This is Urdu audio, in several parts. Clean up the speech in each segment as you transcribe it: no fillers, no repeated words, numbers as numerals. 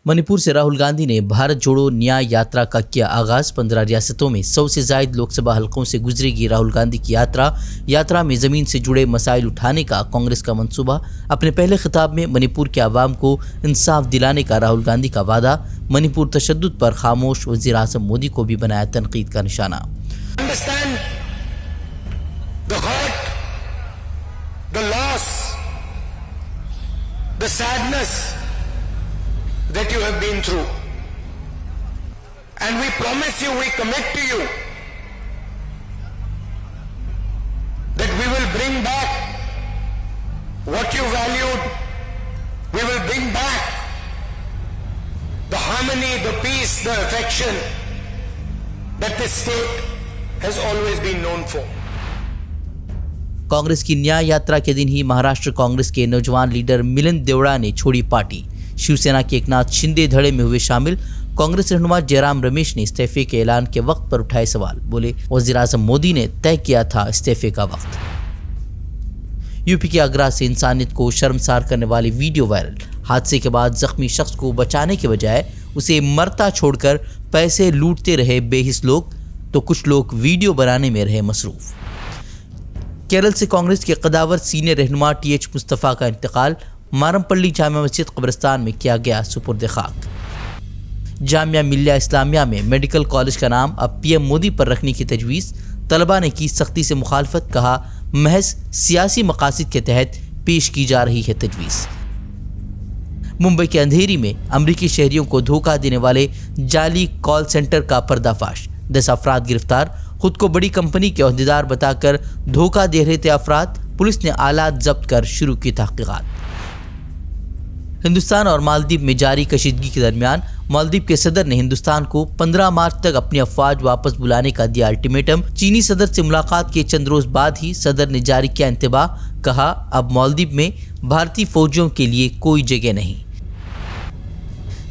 منی پور سے راہل گاندھی نے بھارت جوڑو نیائے یاترا کا کیا آغاز۔ 15 ریاستوں میں 100 سے زائد لوک سبھا حلقوں سے گزرے گی راہل گاندھی کی یاترا میں زمین سے جڑے مسائل اٹھانے کا کانگریس کا منصوبہ۔ اپنے پہلے خطاب میں منی پور کے عوام کو انصاف دلانے کا راہل گاندھی کا وعدہ۔ منی پور تشدد پر خاموش وزیر اعظم مودی کو بھی بنایا تنقید کا نشانہ۔ That you have been through, and we promise you, we commit to you that we will bring back what you valued. We will bring back the harmony, the peace, the affection that this state has always been known for. Congress کی نیائے یاترا کے دن ہی مہاراشٹر کانگریس کے نوجوان لیڈر ملند دیوڑا نے چھوڑی پارٹی۔ شیو سینا کے ایکناتھ شندے دھڑے میں ہوئے شامل۔ کانگریس رہنما جے رام رمیش نے استعفے کے اعلان کے وقت پر اٹھائے سوال، بولے وزیر اعظم مودی نے طے کیا تھا استعفے کا وقت۔ یوپی کے آگرہ سے انسانیت کو شرمسار کرنے والی ویڈیو وائرل۔ حادثے کے بعد زخمی شخص کو بچانے کے بجائے اسے مرتا چھوڑ کر پیسے لوٹتے رہے بے حس لوگ، تو کچھ لوگ ویڈیو بنانے میں رہے مصروف۔ کیرل سے کانگریس کے قداور سینئر رہنما ٹی ایچ مصطفیٰ کا انتقال۔ مارمپلی جامع مسجد قبرستان میں کیا گیا سپرد خاک۔ جامعہ ملیہ اسلامیہ میں میڈیکل کالج کا نام اب پی ایم مودی پر رکھنے کی تجویز۔ طلباء نے کی سختی سے مخالفت، کہا محض سیاسی مقاصد کے تحت پیش کی جا رہی ہے تجویز۔ ممبئی کے اندھیری میں امریکی شہریوں کو دھوکہ دینے والے جعلی کال سینٹر کا پردہ فاش۔ 10 افراد گرفتار۔ خود کو بڑی کمپنی کے عہدیدار بتا کر دھوکہ دے رہے تھے افراد۔ پولیس نے آلات ضبط کر شروع کی تحقیقات۔ ہندوستان اور مالدیپ میں جاری کشیدگی کے درمیان مالدیپ کے صدر نے ہندوستان کو 15 مارچ تک اپنی افواج واپس بلانے کا دیا الٹیمیٹم۔ چینی صدر سے ملاقات کے چند روز بعد ہی صدر نے جاری کیا انتباہ، کہا اب مالدیپ میں بھارتی فوجیوں کے لیے کوئی جگہ نہیں۔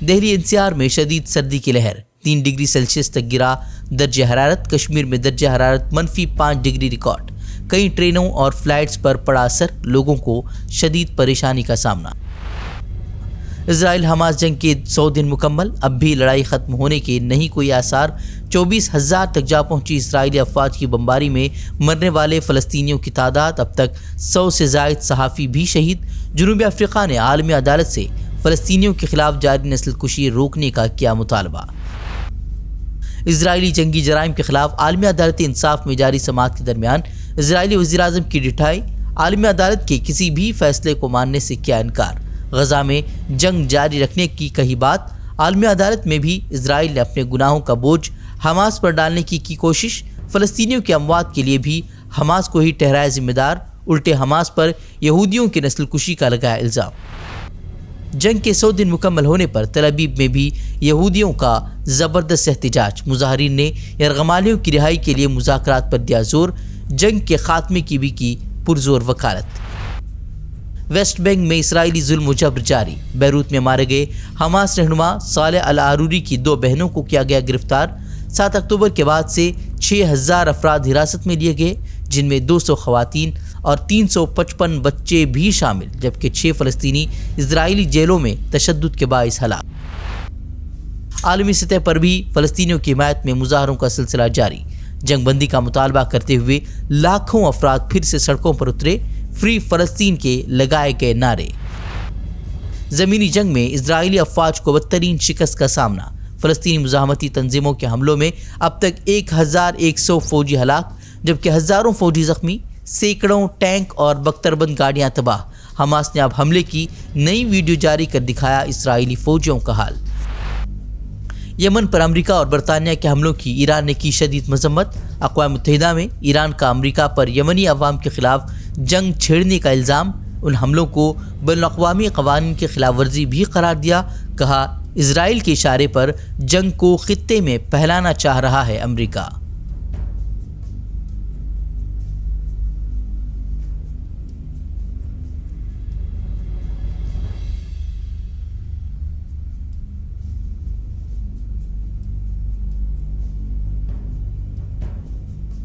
دہلی این سی آر میں شدید سردی کی لہر، 3 ڈگری سیلسیس تک گرا درجہ حرارت۔ کشمیر میں درجہ حرارت -5 ڈگری ریکارڈ۔ کئی ٹرینوں اور فلائٹس پر پڑا اثر، لوگوں کو شدید پریشانی کا سامنا۔ اسرائیل حماس جنگ کے 100 دن مکمل، اب بھی لڑائی ختم ہونے کے نہیں کوئی آثار۔ 24,000 تک جا پہنچی اسرائیلی افواج کی بمباری میں مرنے والے فلسطینیوں کی تعداد، اب تک 100 سے زائد صحافی بھی شہید۔ جنوبی افریقہ نے عالمی عدالت سے فلسطینیوں کے خلاف جاری نسل کشی روکنے کا کیا مطالبہ۔ اسرائیلی جنگی جرائم کے خلاف عالمی عدالت انصاف میں جاری سماعت کے درمیان اسرائیلی وزیر اعظم کی ڈٹائی، عالمی عدالت کے کسی بھی فیصلے کو ماننے سے کیا انکار۔ غزہ میں جنگ جاری رکھنے کی کہی بات، عالمی عدالت میں بھی اسرائیل نے اپنے گناہوں کا بوجھ حماس پر ڈالنے کی کوشش۔ فلسطینیوں کے اموات کے لیے بھی حماس کو ہی ٹھہرایا ذمہ دار، الٹے حماس پر یہودیوں کی نسل کشی کا لگایا الزام۔ جنگ کے 100 دن مکمل ہونے پر تل ابیب میں بھی یہودیوں کا زبردست احتجاج۔ مظاہرین نے یرغمالیوں کی رہائی کے لیے مذاکرات پر دیا زور، جنگ کے خاتمے کی بھی کی پرزور وکالت۔ ویسٹ بینک میں اسرائیلی ظلم و جبر جاری، بیروت میں مارے گئے حماس رہنما صالح العروری کی 2 بہنوں کو کیا گیا گرفتار۔ 7 اکتوبر کے بعد سے 6,000 افراد حراست میں لیے گئے، جن میں 200 خواتین اور 355 بچے بھی شامل، جبکہ 6 فلسطینی اسرائیلی جیلوں میں تشدد کے باعث ہلاک۔ عالمی سطح پر بھی فلسطینیوں کی حمایت میں مظاہروں کا سلسلہ جاری۔ جنگ بندی کا مطالبہ کرتے ہوئے لاکھوں افراد پھر سے سڑکوں پر اترے، فری فلسطین کے لگائے گئے نعرے۔ زمینی جنگ میں اسرائیلی افواج کو بدترین شکست کا سامنا۔ فلسطینی مزاحمتی تنظیموں کے حملوں میں اب تک 1,100 فوجی ہلاک، جبکہ ہزاروں فوجی زخمی، سینکڑوں ٹینک اور بختربند گاڑیاں تباہ۔ حماس نے اب حملے کی نئی ویڈیو جاری کر دکھایا اسرائیلی فوجیوں کا حال۔ یمن پر امریکہ اور برطانیہ کے حملوں کی ایران نے کی شدید مذمت۔ اقوام متحدہ میں ایران کا امریکہ پر یمنی عوام کے خلاف جنگ چھیڑنے کا الزام، ان حملوں کو بین الاقوامی قوانین کی خلاف ورزی بھی قرار دیا، کہا اسرائیل کے اشارے پر جنگ کو خطے میں پھیلانا چاہ رہا ہے امریکہ۔